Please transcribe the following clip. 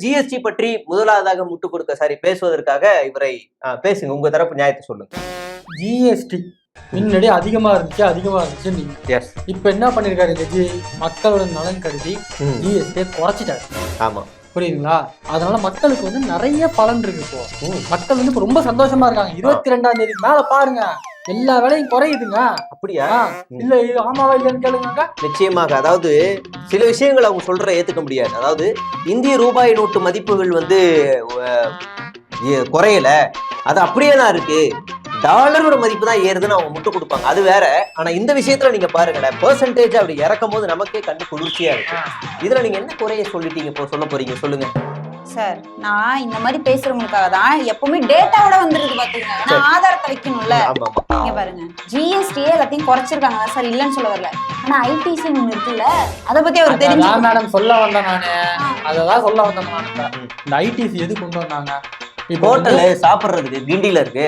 GST பற்றி முதலாவதாக முட்டு கொடுக்க பேசுவதற்காக இவரை பேசுங்க, உங்க தரப்பு நியாயத்தை சொல்லுங்க. ஜிஎஸ்டி முன்னாடி அதிகமா இருந்துச்சு நீங்க இப்ப என்ன பண்ணிருக்காரு விஜய், மக்களோட நலன் கருதி ஜிஎஸ்டியை குறைச்சிட்டாரு. ஆமா, புரியுதுங்களா? அதனால மக்களுக்கு வந்து நிறைய பலன் இருக்கு. இப்போ மக்கள் வந்து இப்ப ரொம்ப சந்தோஷமா இருக்காங்க. 22ஆம் தேதி மேல பாருங்க எல்லா வேலையும் குறையுதுங்க. அப்படியா? இல்ல இது ஆமாவா இல்லைன்னு கேளுங்க. நிச்சயமாக. அதாவது சில விஷயங்கள் அவங்க சொல்ற ஏத்துக்க முடியாது. அதாவது இந்திய ரூபாய் நோட்டு மதிப்புகள் வந்து குறையல, அது அப்படியே தான் இருக்கு, டாலரோட மதிப்பு தான் ஏறுதுன்னு அவங்க முட்டு கொடுப்பாங்க, அது வேற. ஆனா இந்த விஷயத்துல நீங்க பாருங்களேன், பெர்சன்டேஜ் அப்படி இறக்கும் போது நமக்கே கண்டு குளிர்ச்சியா இருக்கு. இதுல நீங்க என்ன குறைய சொல்லிட்டீங்க, இப்போ சொல்ல போறீங்க, சொல்லுங்க சார். நான் இந்த மாதிரி பேசுறவங்களுக்காக தான் எப்பவுமே டேட்டாவோட வந்துருக்கு பாத்தீங்க. நான் ஆதாரத்தை வைக்கணும்ல. நீங்க பாருங்க, ஜிஎஸ்டியே எல்லாத்தையும் குறைச்சிருக்காங்க சார், இல்லன்னு சொல்ல வரல. ஆனா ஐடிசி ஒண்ணு இருக்குல்ல, அத பத்தி அவர் தெரிஞ்சு மேடம் சொல்ல வந்தேன் நானு. அததான் சொல்ல வந்தேன். இந்த ஐடிசி எது கொண்டு வந்தாங்க? ஹோட்டலு சாப்பிடுறதுக்கு கிண்டியில இருக்கு,